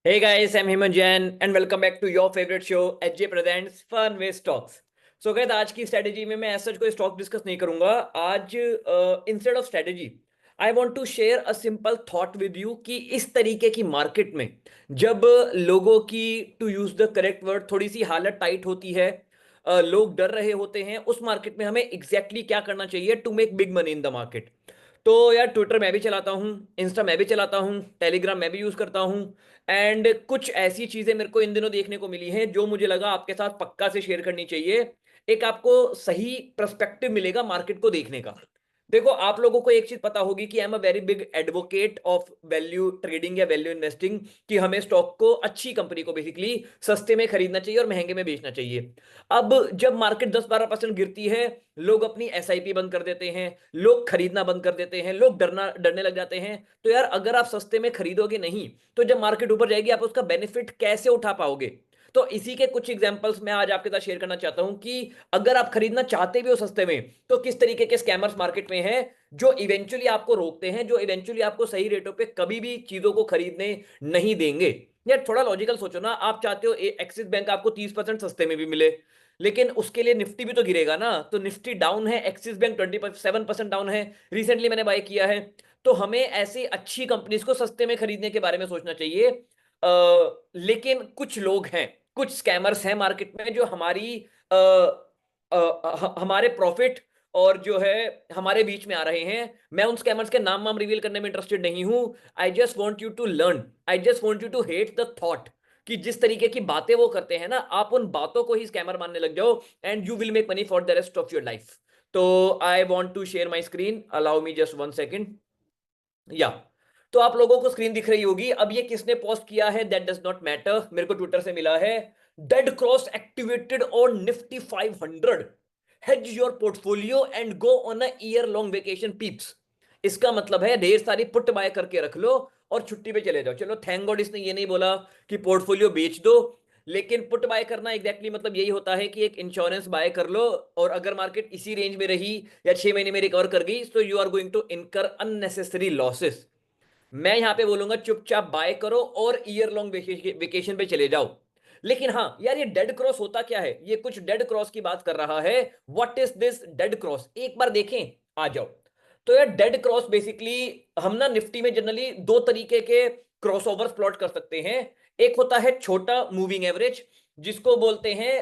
Hey guys, I'm Hemant Jain and welcome back to your favorite show HJ Presents Fun with Stocks. So guys, आज की strategy में मैं ऐसा कोई stock discuss नहीं करूंगा। आज instead of strategy I want to share a simple thought with you कि इस तरीके की मार्केट में जब लोगों की, to use the correct word, थोड़ी सी हालत टाइट होती है, लोग डर रहे होते हैं, उस मार्केट में हमें एग्जैक्टली क्या करना चाहिए to make big money in the market. तो यार, ट्विटर मैं भी चलाता हूँ, इंस्टा मैं भी चलाता हूँ, टेलीग्राम मैं भी यूज करता हूँ, एंड कुछ ऐसी चीजें मेरे को इन दिनों देखने को मिली हैं जो मुझे लगा आपके साथ पक्का से शेयर करनी चाहिए। एक आपको सही पर्सपेक्टिव मिलेगा मार्केट को देखने का। देखो, आप लोगों को एक चीज पता होगी कि I am a very big advocate of value trading या वैल्यू इन्वेस्टिंग, कि हमें स्टॉक को, अच्छी कंपनी को बेसिकली सस्ते में खरीदना चाहिए और महंगे में बेचना चाहिए। अब जब मार्केट 10-12% गिरती है, लोग अपनी एसआईपी बंद कर देते हैं, लोग खरीदना बंद कर देते हैं, लोग डरने लग जाते हैं। तो यार, अगर आप सस्ते में खरीदोगे नहीं तो जब मार्केट ऊपर जाएगी आप उसका बेनिफिट कैसे उठा पाओगे? तो इसी के कुछ एग्जांपल्स मैं आज आपके साथ शेयर करना चाहता हूं कि अगर आप खरीदना चाहते भी हो सस्ते में, तो किस तरीके के स्कैमर्स मार्केट में हैं जो इवेंचुअली आपको रोकते हैं, जो इवेंचुअली आपको सही रेटों पे कभी भी चीजों को खरीदने नहीं देंगे। यार, थोड़ा लॉजिकल सोचो ना। आप चाहते हो एक्सिस बैंक आपको 30% सस्ते में भी मिले, लेकिन उसके लिए निफ्टी भी तो गिरेगा ना। तो निफ्टी डाउन है, एक्सिस बैंक 27% डाउन है, रिसेंटली मैंने बाय किया है। तो हमें ऐसी अच्छी कंपनीज को सस्ते में खरीदने के बारे में सोचना चाहिए। लेकिन कुछ लोग हैं, कुछ स्कैमर्स हैं मार्केट में जो हमारे प्रॉफिट और जो है हमारे बीच में आ रहे हैं। मैं उन स्कैमर्स के नाम वाम रिवील करने में इंटरेस्टेड नहीं हूं। I just want you to learn, I just want you to hate the thought कि जिस तरीके की बातें वो करते हैं ना, आप उन बातों को ही स्कैमर मानने लग जाओ and you will make money for the rest of your life. तो I want to share my screen, allow me just 1 second. या, तो आप लोगों को स्क्रीन दिख रही होगी। अब ये किसने पोस्ट किया है दैट डज नॉट मैटर, मेरे को ट्विटर से मिला है। Dead cross activated on Nifty 500, hedge your portfolio and go on a year long vacation peeps. इसका मतलब है ढेर सारी पुट बाय करके रख लो और छुट्टी पे चले जाओ। चलो, थैंक गॉड इसने ये नहीं बोला कि पोर्टफोलियो बेच दो, लेकिन पुट बाय करना एग्जैक्टली मतलब यही होता है कि एक इंश्योरेंस बाय कर लो, और अगर मार्केट इसी रेंज में रही या 6 महीने में रिकवर कर गई तो you are going to incur unnecessary losses. मैं यहां पे बोलूंगा चुपचाप बाय करो और ईयर लॉन्ग वेकेशन पे चले जाओ। लेकिन हाँ यार, ये डेड क्रॉस होता क्या है? ये कुछ डेड क्रॉस की बात कर रहा है। What is this dead cross, एक बार देखें, आ जाओ। तो यार, डेड क्रॉस बेसिकली, हम ना निफ्टी में जनरली दो तरीके के क्रॉसओवर्स प्लॉट कर सकते हैं। एक होता है छोटा मूविंग एवरेज, जिसको बोलते हैं,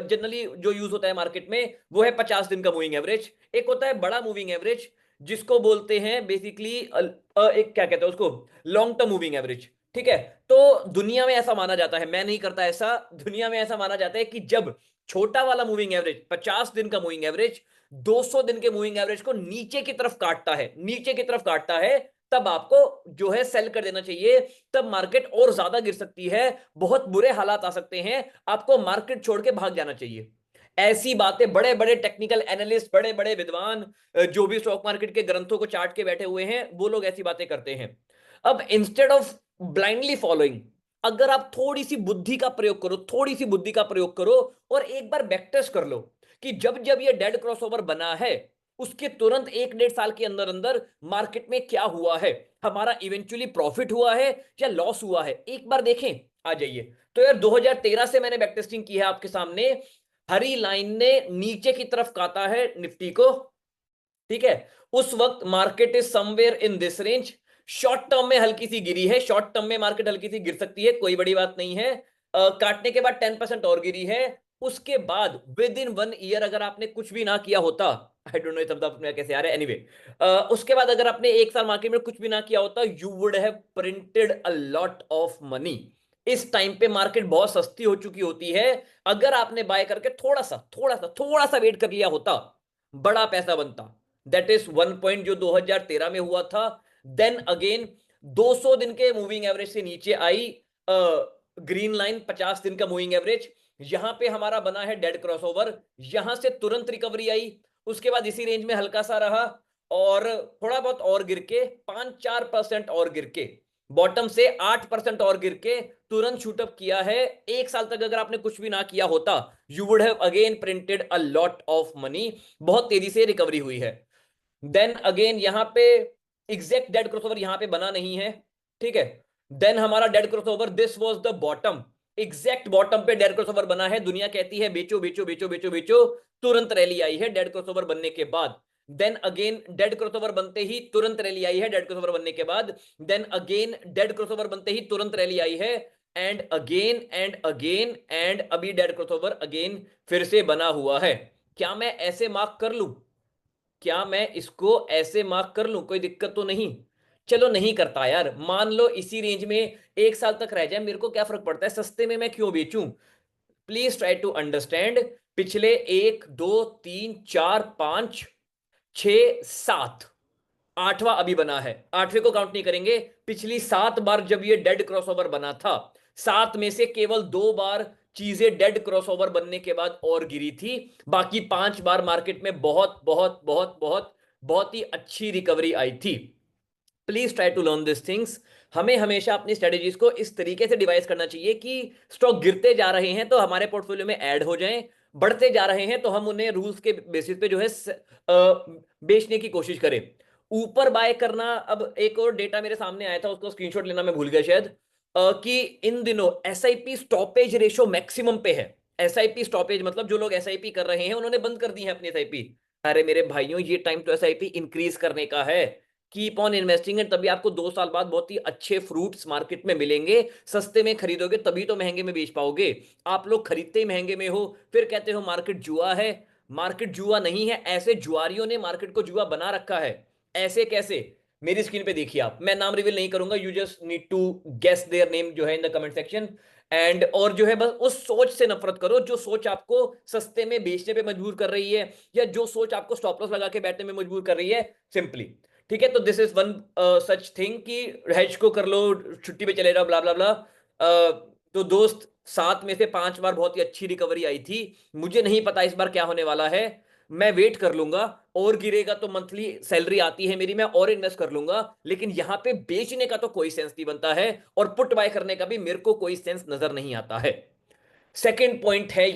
जनरली जो यूज होता है मार्केट में वो है 50 दिन का मूविंग एवरेज। एक होता है बड़ा मूविंग एवरेज, जिसको बोलते हैं बेसिकली एक, क्या कहते हैं उसको, लॉन्ग टर्म मूविंग एवरेज। ठीक है। तो दुनिया में ऐसा माना जाता है, मैं नहीं करता ऐसा, दुनिया में ऐसा माना जाता है कि जब छोटा वाला मूविंग एवरेज, 50 दिन का मूविंग एवरेज, 200 दिन के मूविंग एवरेज को नीचे की तरफ काटता है, नीचे की तरफ काटता है, तब आपको जो है सेल कर देना चाहिए। तब मार्केट और ज्यादा गिर सकती है, बहुत बुरे हालात आ सकते हैं, आपको मार्केट छोड़ के भाग जाना चाहिए। ऐसी बातें बड़े बड़े टेक्निकल एनालिस्ट, बड़े बड़े विद्वान, जो भी स्टॉक मार्केट के ग्रंथों को चाट के बैठे हुए हैं, वो लोग ऐसी बातें करते हैं। अब इंस्टेड ऑफ ब्लाइंडली फॉलोइंग, अगर आप थोड़ी सी बुद्धि का प्रयोग करो, थोड़ी सी बुद्धि का प्रयोग करो और एक बार बैकटेस्ट कर लो कि जब जब ये डेड क्रॉसओवर बना है, उसके तुरंत 1-1.5 साल के अंदर अंदर मार्केट में क्या हुआ है, हमारा इवेंचुअली प्रॉफिट हुआ है या लॉस हुआ है, एक बार देखें। आ जाइए। तो यार, 2013 से मैंने बैकटेस्टिंग की है आपके सामने। हरी लाइन ने नीचे की तरफ काटा है निफ्टी को। ठीक है। उस वक्त market is somewhere in this range. Short term में हल्की सी गिरी है, शॉर्ट टर्म में मार्केट हल्की सी गिर सकती है, कोई बड़ी बात नहीं है। काटने के बाद 10% और गिरी है। उसके बाद विद इन 1 ईयर अगर आपने कुछ भी ना किया होता, आई डोंट नो शब्द अपने कैसे आ रहे हैं, एनीवे, उसके बाद अगर आपने 1 साल मार्केट में कुछ भी ना किया होता, you would have printed a lot of money. इस टाइम पे मार्केट बहुत सस्ती हो चुकी होती है। अगर आपने बाय करके थोड़ा सा वेट कर लिया होता, बड़ा पैसा बनता। दैट इज वन पॉइंट जो 2013 में हुआ था। देन अगेन 200 दिन के मूविंग एवरेज से नीचे आई ग्रीन लाइन, 50 दिन का मूविंग एवरेज, यहां पे हमारा बना है डेड क्रॉसओवर। यहां से तुरंत रिकवरी आई, उसके बाद इसी रेंज में हल्का सा रहा, और थोड़ा बहुत और गिर के 5-4% और गिर के, बॉटम से 8% और गिर के तुरंत शूटअप किया है। 1 साल तक अगर आपने कुछ भी ना किया होता, you would have again printed a lot of money. बहुत तेजी से रिकवरी हुई है। देन अगेन यहां पे एग्जैक्ट डेड क्रॉसओवर यहां पे बना नहीं है। ठीक है। देन हमारा dead crossover, this was the bottom, exact bottom पे डेड क्रॉसओवर बना है, दुनिया कहती है बेचो बेचो बेचो बेचो बेचो, तुरंत रैली आई है डेड क्रॉसओवर बनने के बाद। देन अगेन डेड क्रॉसओवर बनते ही तुरंत रैली आई है डेड क्रॉसओवर बनने के बाद। देन अगेन डेड क्रॉसओवर बनते ही तुरंत रैली आई है, and again and again, and अभी डेड क्रॉसओवर अगेन फिर से बना हुआ है। क्या मैं ऐसे मार्क कर लूं? क्या मैं इसको ऐसे मार्क कर लूं? कोई दिक्कत तो नहीं? चलो नहीं करता यार, मान लो इसी रेंज में 1 साल तक रह जाए, मेरे को क्या फर्क पड़ता है, सस्ते में मैं क्यों बेचूं? Please try to understand. पिछले 1 2 3 4 5 6 7, आठवां अभी बना है, आठवें को काउंट नहीं करेंगे। पिछली 7 बार जब ये डेड क्रॉसओवर बना था, 7 में से केवल 2 बार चीजें डेड क्रॉसओवर बनने के बाद और गिरी थी, बाकी 5 बार मार्केट में बहुत बहुत बहुत बहुत बहुत ही अच्छी रिकवरी आई थी। Please try to learn this things. हमें हमेशा अपनी स्ट्रेटेजीज को इस तरीके से डिवाइस करना चाहिए कि स्टॉक गिरते जा रहे हैं तो हमारे पोर्टफोलियो में ऐड हो जाएं, बढ़ते जा रहे हैं तो हम उन्हें रूल्स के बेसिस पे जो है बेचने की कोशिश करें। ऊपर बाय करना, अब एक और डेटा मेरे सामने आया था, उसको स्क्रीनशॉट लेना मैं भूल गया शायद, कि इन दिनों एसआईपी स्टॉपेज रेशो मैक्सिमम पे है। एसआईपी स्टॉपेज मतलब जो लोग एसआईपी कर रहे हैं उन्होंने बंद कर दी है अपनी एसआईपी। अरे मेरे भाइयों, ये टाइम तो एसआईपी इंक्रीज करने का है। कीप ऑन इन्वेस्टिंग, एंड तभी आपको 2 साल बाद बहुत ही अच्छे फ्रूट्स मार्केट में मिलेंगे। सस्ते में खरीदोगे तभी तो महंगे में बेच पाओगे। आप लोग खरीदते ही महंगे में हो, फिर कहते हो मार्केट जुआ है। मार्केट जुआ नहीं है, ऐसे जुआरियों ने मार्केट को जुआ बना रखा है। ऐसे कैसे? मेरी स्क्रीन पे देखिए आप, मैं नाम रिवील नहीं करूंगा, you just need to guess their name जो है in the comment section. And और जो है बस उस सोच से नफरत करो जो सोच आपको सस्ते में बेचने पे मजबूर कर रही है, या जो सोच आपको स्टॉप लॉस लगा के बैठने में मजबूर कर रही है, सिंपली। ठीक है, तो this is one such thing कि हेज को कर लो, छुट्टी पे चले जाओ, ब्ला ब्ला ब्ला। तो दोस्त, 7 में से 5 बार बहुत ही अच्छी रिकवरी आई थी। मुझे नहीं पता इस बार क्या होने वाला है, मैं वेट कर लूंगा। और गिरेगा तो मंथली सैलरी आती है मेरी, मैं और इन्वेस्ट कर लूंगा, लेकिन यहां पे बेचने का तो कोई सेंस नहीं बनता है, और पुट बाय करने का भी मेरे को कोई सेंस नजर नहीं आता है। सेकंड पॉइंट है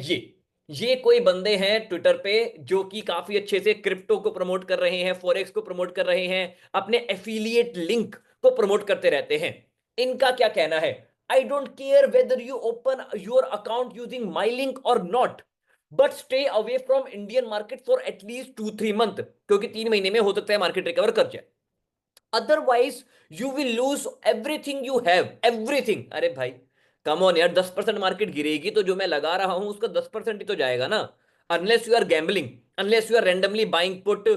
ये कोई बंदे हैं ट्विटर पे जो कि काफी अच्छे से क्रिप्टो को प्रमोट कर रहे हैं, फॉरेक्स को प्रमोट कर रहे हैं, अपने एफिलिएट लिंक को प्रमोट करते रहते हैं। इनका क्या कहना है? I don't care whether you open your account using my link और not, but stay away from Indian market for at least 2-3 month, क्योंकि 3 महीने में हो सकता है मार्केट रिकवर कर जाए, otherwise you will lose everything you have, everything. अरे भाई कम ऑन यार, 10% मार्केट गिरेगी तो जो मैं लगा रहा हूं उसका 10% ही तो जाएगा ना। Unless you are gambling, unless you are randomly buying put,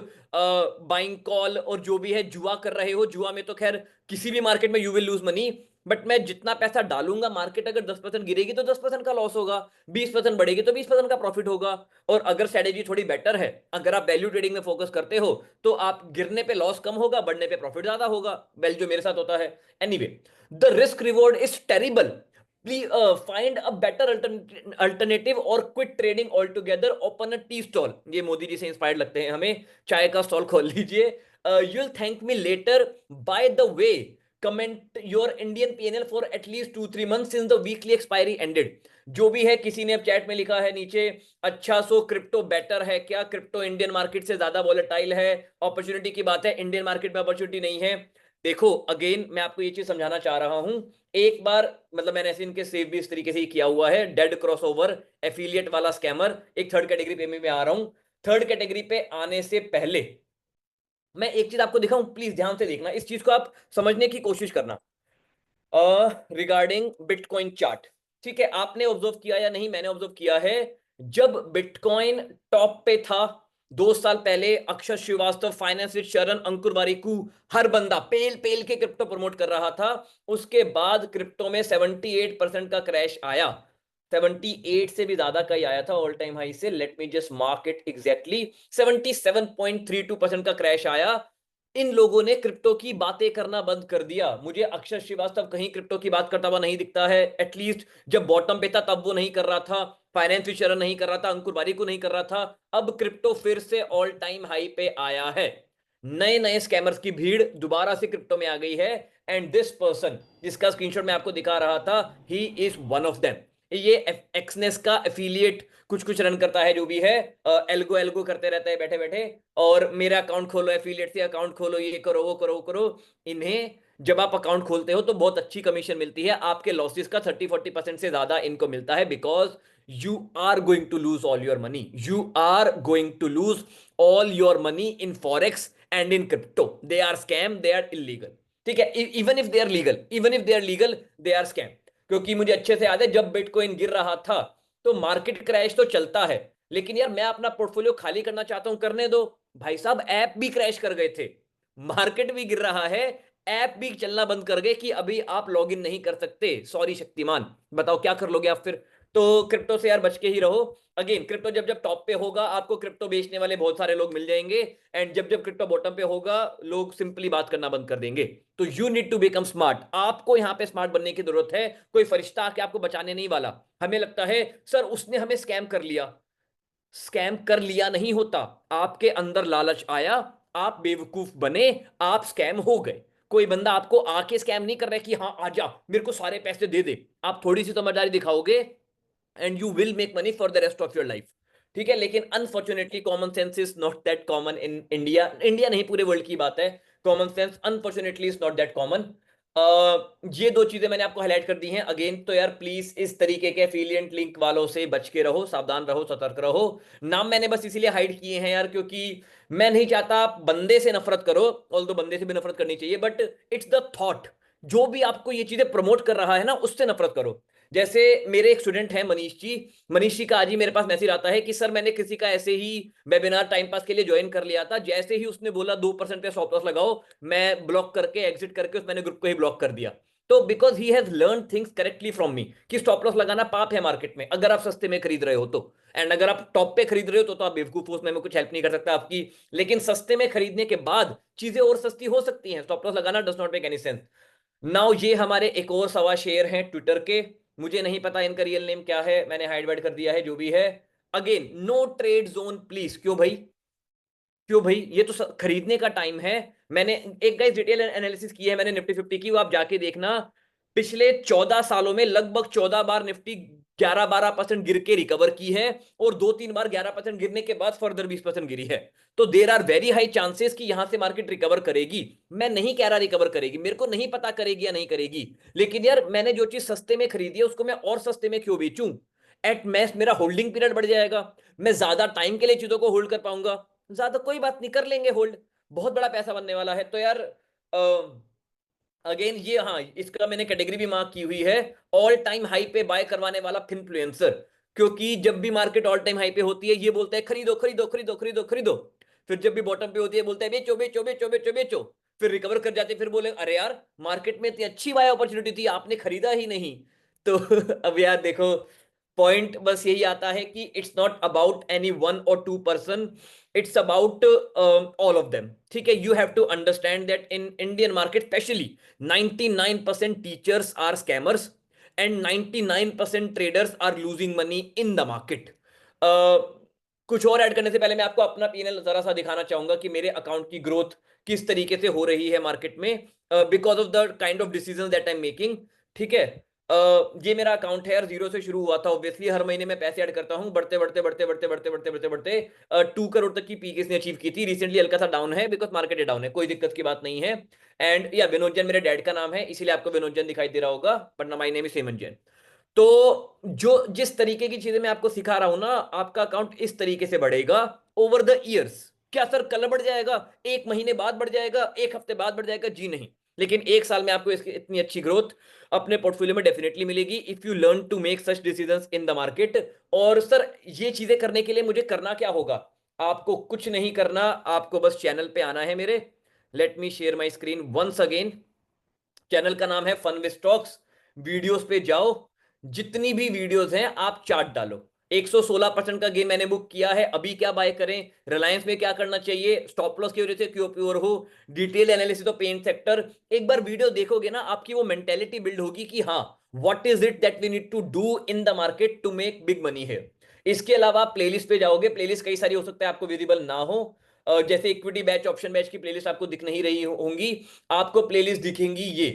buying call, और जो भी है जुआ कर रहे हो। जुआ में तो खैर किसी भी मार्केट में you will lose money, but मैं जितना पैसा डालूंगा, मार्केट अगर 10% गिरेगी तो 10% का लॉस होगा, 20% बढ़ेगी तो 20% का प्रॉफिट होगा। और अगर स्ट्रेटेजी थोड़ी बेटर है, अगर आप वैल्यू ट्रेडिंग में फोकस करते हो, तो आप गिरने पे लॉस कम होगा, बढ़ने पे प्रॉफिट ज्यादा होगा, वेल जो मेरे साथ होता है। Anyway, the risk reward is terrible. Please find a better alternative और quit trading altogether, open a tea stall. ये मोदी जी से इंस्पायर्ड लगते हैं हमें, चाय का स्टॉल खोल लीजिए। You will thank me later. By the way, comment your Indian PNL for at least 2-3 month since the weekly expiry ended. जो भी है, किसी ने अब चैट में लिखा है नीचे, अच्छा सो क्रिप्टो बेटर है क्या? क्रिप्टो इंडियन मार्केट से ज्यादा वॉलेटाइल है, अपॉर्चुनिटी की बात है, इंडियन मार्केट में अपॉर्चुनिटी नहीं है। देखो अगेन मैं आपको ये चीज समझाना चाह रहा हूं, एक बार मतलब मैंने ऐसे इनके सेव भी इस तरीके से ही किया हुआ है, डेड क्रॉसओवर एफिलिएट वाला स्कैमर। एक थर्ड कैटेगरी पे मैं आ रहा हूं। थर्ड कैटेगरी पे आने से पहले मैं एक चीज आपको दिखाऊं, प्लीज ध्यान से देखना, इस चीज को आप समझने की कोशिश करना। रिगार्डिंग बिटकॉइन चार्ट, ठीक है, आपने ऑब्जर्व किया या नहीं? मैंने ऑब्जर्व किया है, जब बिटकॉइन टॉप पे था 2 साल पहले, अक्षर श्रीवास्तव, फाइनेंस विद शरण, अंकुर बारिकू, हर बंदा पेल पेल के क्रिप्टो प्रमोट कर रहा था। उसके बाद क्रिप्टो में 78% का क्रैश आया, 78 से भी ज्यादा का ही आया था ऑल टाइम हाई से। Let me just mark it exactly, 77.32% का क्रैश आया। इन लोगों ने क्रिप्टो की बातें करना बंद कर दिया। मुझे अक्षर श्रीवास्तव कहीं क्रिप्टो की बात करता हुआ नहीं दिखता है, एटलीस्ट जब बॉटम पे था तब वो नहीं कर रहा था, फाइनेंस विशरण नहीं कर रहा था, अंकुर बारिकू नहीं कर रहा था। अब क्रिप्टो फिर से ऑल टाइम हाई पे आया है, नए नए स्कैमर्स की भीड़ दोबारा से क्रिप्टो में आ गई है। एंड दिस पर्सन जिसका स्क्रीनशॉट मैं आपको दिखा रहा था, he is one of them. ये एक्सनेस का एफिलिएट कुछ कुछ रन करता है, जो भी है, एल्गो एल्गो करते रहता है बैठे बैठे, और मेरा अकाउंट खोलो, एफिलिएट से अकाउंट खोलो, ये करो वो करो वो करो। इन्हें जब आप अकाउंट खोलते हो तो बहुत अच्छी कमीशन मिलती है, आपके लॉसेस का 30-40% से ज्यादा इनको मिलता है, because you are going to lose all your money, you are going to lose all your money in forex and in crypto. They are scam, they are illegal. ठीक है, even if they are legal, even if they are legal, they are scam. क्योंकि मुझे अच्छे से याद है जब bitcoin गिर रहा था तो मार्केट क्रैश तो चलता है, लेकिन यार मैं अपना पोर्टफोलियो खाली करना चाहता हूं, करने दो भाई साहब। ऐप भी क्रैश कर गए थे, मार्केट भी गिर रहा है, ऐप भी चलना बंद कर गए कि अभी आप लॉगिन नहीं कर सकते, सॉरी शक्तिमान। बताओ क्या कर लोगे आप फिर। तो क्रिप्टो से यार बच के ही रहो। अगेन क्रिप्टो जब जब टॉप पे होगा आपको क्रिप्टो बेचने वाले बहुत सारे लोग मिल जाएंगे, एंड जब जब क्रिप्टो बॉटम पे होगा लोग सिंपली बात करना बंद कर देंगे। तो you need to become smart, आपको यहां पे स्मार्ट बनने की जरूरत है। कोई फरिश्ता आके आपको बचाने नहीं वाला। हमें लगता है सर उसने हमें स्कैम कर लिया, स्कैम कर लिया नहीं होता, आपके अंदर लालच आया, आप बेवकूफ बने, आप स्कैम हो गए। कोई बंदा आपको आके स्कैम नहीं कर रहा है कि हाँ आजा मेरे को सारे पैसे दे दे। आप थोड़ी सी समझदारी दिखाओगे and you will make money for the rest of your life. ठीक है, लेकिन unfortunately common sense is not that common in India, India नहीं पूरे वर्ल्ड की बात है। Common sense unfortunately is not that common. ये दो चीजें मैंने आपको हाईलाइट कर दी हैं। अगेन तो यार प्लीज इस तरीके के एफिलिएंट लिंक वालों से बच के रहो, सावधान रहो, सतर्क रहो। नाम मैंने बस इसीलिए हाइड किए हैं यार, क्योंकि मैं नहीं चाहता आप बंदे से नफरत करो, ऑल तो बंदे से भी नफरत करनी चाहिए, बट इट्स द थॉट। जो भी आपको ये चीजें प्रमोट कर रहा है ना उससे नफरत करो। जैसे मेरे एक स्टूडेंट है मनीष जी, मनीष जी का आज ही मेरे पास मैसेज आता है कि सर मैंने किसी का ऐसे ही वेबिनार टाइम पास के लिए ज्वाइन कर लिया था, जैसे ही उसने बोला 2% पे स्टॉप लॉस लगाओ, मैं ब्लॉक करके एग्जिट करके मैंने ग्रुप को ही ब्लॉक कर दिया। तो because he has learn things correctly from me कि स्टॉप लॉस लगाना पाप है मार्केट में, अगर आप सस्ते में खरीद रहे हो तो। एंड अगर आप टॉप पे खरीद रहे हो तो आप बेवकूफ हो, उसमें मैं कुछ हेल्प नहीं कर सकता आपकी। लेकिन सस्ते में खरीदने के बाद चीजें और सस्ती हो सकती हैं, स्टॉप लॉस लगाना does not make any sense. Now ये हमारे एक और सवा शेयर हैं ट्विटर के, मुझे नहीं पता इनका रियल नेम क्या है, मैंने हाइड वाइड कर दिया है जो भी है। Again no trade zone please. क्यों भाई, क्यों भाई, ये तो खरीदने का टाइम है। मैंने एक गाइस डिटेल एनालिसिस की है मैंने निफ्टी 50 की, वो आप जाके देखना। पिछले 14 सालों में लगभग 14 बार निफ्टी 11-12% गिर के रिकवर की है, और 2-3 बार 11% गिरने के बाद फर्दर 20% गिरी है। तो there are very high chances कि यहां से मार्केट रिकवर करेगी। मैं नहीं कह रहा रिकवर करेगी, मेरे को नहीं पता करेगी या नहीं करेगी, लेकिन यार मैंने जो चीज सस्ते में खरीदी है उसको मैं और सस्ते में क्यों बेचूं। एट मैक्स मेरा होल्डिंग पीरियड बढ़ जाएगा, मैं ज्यादा टाइम के लिए चीजों को होल्ड कर पाऊंगा। ज्यादा कोई बात नहीं, कर लेंगे होल्ड, बहुत बड़ा पैसा बनने वाला है। तो यार अगेन ये, हाँ इसका मैंने कैटेगरी भी मार्क की हुई है, ऑल टाइम हाई पे बाय करवाने वाला फिनफ्लुएंसर। क्योंकि जब भी मार्केट ऑल टाइम हाई पे होती है ये बोलता है खरीदो खरीदो खरीदो खरीदो खरीदो, फिर जब भी बॉटम पे होती है बोलता है बेचो बेचो बेचो बेचो बेचो, फिर रिकवर कर जाते फिर बोले अरे यार मार्केट में इतनी अच्छी बाय अपॉर्चुनिटी थी आपने खरीदा ही नहीं। तो अब यार देखो, पॉइंट बस यही आता है कि it's not about any 1 or 2 person, it's about all of them. ठीक है, you have to understand that in Indian market specially 99% teachers are scammers and 99% traders are losing money in the market. कुछ और add करने से पहले मैं आपको अपना पीएनएल जरा सा दिखाना चाहूंगा कि मेरे अकाउंट की ग्रोथ किस तरीके से हो रही है मार्केट में, because of the kind of decision that I am making. ठीक है, ये मेरा अकाउंट है यार, जीरो से शुरू हुआ था ऑब्वियसली, हर महीने मैं पैसे ऐड करता हूँ, बढ़ते बढ़ते बढ़ते बढ़ते बढ़ते बढ़ते बढ़ते बढ़ते 2 करोड़ तक की पीक इसने अचीव की थी। रिसेंटली हल्का सा डाउन है बिकॉज मार्केट डाउन है, कोई दिक्कत की बात नहीं है। एंड या विनोद जैन मेरे डैड का नाम है इसीलिए आपको विनोद जैन दिखाई दे रहा होगा, but my name is Hemant Jain. तो जो जिस तरीके की चीजें मैं आपको सिखा रहा हूं ना, आपका अकाउंट इस तरीके से बढ़ेगा ओवर द ईयर्स। क्या सर कल बढ़ जाएगा, एक महीने बाद बढ़ जाएगा, एक हफ्ते बाद बढ़ जाएगा, जी नहीं, लेकिन एक साल में आपको इसकी इतनी अच्छी ग्रोथ अपने पोर्टफोलियो में डेफिनेटली मिलेगी if you learn to make such decisions in the market. और सर ये चीजें करने के लिए मुझे करना क्या होगा, आपको कुछ नहीं करना, आपको बस चैनल पे आना है मेरे। Let me share my screen once again. Channel का नाम है फन विद स्टॉक्स, वीडियोस पे जाओ, जितनी भी वीडियोस हैं आप चार्ट डालो। 116% का गेम मैंने बुक किया है, अभी क्या बाय करें, रिलायंस में क्या करना चाहिए, स्टॉप लॉस की वजह से क्यों प्योर हो, detail analysis of paint sector. एक बार वीडियो देखोगे ना आपकी वो मेंटेलिटी बिल्ड होगी कि हाँ what is it that we need to do in the market to make big money है। इसके अलावा आप प्लेलिस्ट पे जाओगे, प्लेलिस्ट कई सारी हो सकता है आपको विजिबल ना हो, जैसे इक्विटी बैच ऑप्शन बैच की प्लेलिस्ट आपको दिख नहीं रही होंगी, आपको प्लेलिस्ट दिखेंगी ये।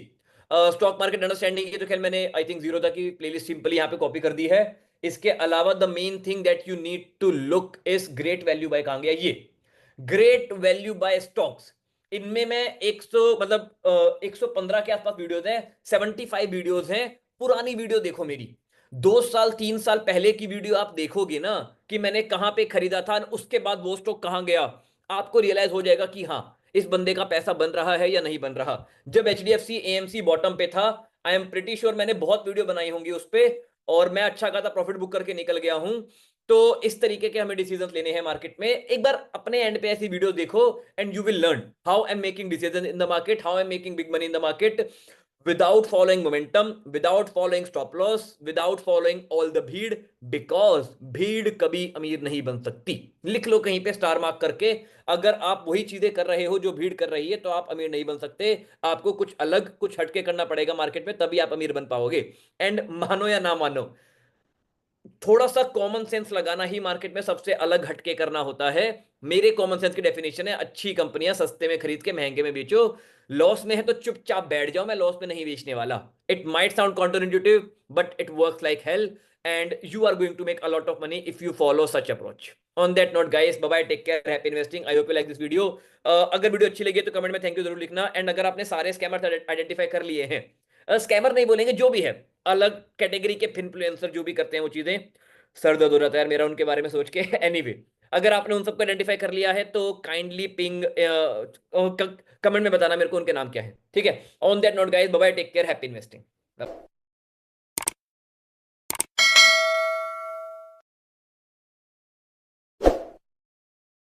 स्टॉक मार्केट अंडरस्टैंडिंग की तो खैर मैंने आई थिंक जीरो तक की प्लेलिस्ट सिंपली यहाँ पे कॉपी कर दी है। इसके अलावा the main thing that you need to look is great value buy, कहां गया ये, ग्रेट वैल्यू बाय स्टॉक्स। इनमें मैं 100 मतलब 115 के आसपास वीडियोस हैं, 75 वीडियोस हैं। पुरानी वीडियो देखो मेरी, 2 साल 3 साल पहले की वीडियो आप देखोगे ना कि मैंने कहां पे खरीदा था, उसके बाद वो स्टॉक कहां गया, आपको रियलाइज हो जाएगा कि हाँ, इस बंदे का पैसा बन रहा है या नहीं बन रहा। जब HDFC AMC बॉटम पे था, आई एम प्रिटी श्योर मैंने बहुत वीडियो बनाई होंगी उस पे, और मैं अच्छा खासा प्रॉफिट बुक करके निकल गया हूं। तो इस तरीके के हमें डिसीजंस लेने हैं मार्केट में। एक बार अपने एंड पे ऐसी वीडियो देखो and you will learn how I am making decision in the market, how I am making big money in the market, without following momentum, without following stop loss, without following all the भीड़, because भीड़ कभी अमीर नहीं बन सकती। लिख लो कहीं पे स्टार मार्क करके, अगर आप वही चीजें कर रहे हो जो भीड़ कर रही है तो आप अमीर नहीं बन सकते। आपको कुछ अलग कुछ हटके करना पड़ेगा मार्केट में, तभी आप अमीर बन पाओगे। एंड मानो या ना मानो, थोड़ा सा कॉमन सेंस लगाना ही मार्केट में सबसे अलग हटके करना होता है। मेरे कॉमन सेंस की डेफिनेशन है, अच्छी कंपनियां सस्ते में खरीद के महंगे में बेचो। लॉस में है तो चुपचाप बैठ जाओ, मैं लॉस में नहीं बेचने वाला। It might sound counterintuitive but it works like hell, and you are going to make a lot of money if you follow such approach. On that note guys, bye bye, take care, happy investing, I hope you like this video. अगर video अच्छी लगी तो comment में thank you जरूर लिखना। And अगर आपने सारे स्कैमर्स आइडेंटिफाई कर लिए हैं, स्कैमर नहीं बोलेंगे, जो भी है अलग कैटेगरी के इन्फ्लुएंसर जो भी करते हैं वो चीजें, सर दर्द हो जाता है यार मेरा उनके बारे में सोच के। एनीवे, अगर आपने उन सबको आइडेंटिफाई कर लिया है तो काइंडली पिंग कमेंट में बताना मेरे को उनके नाम क्या है, ठीक है। On that note guys, bye bye, take care, happy investing.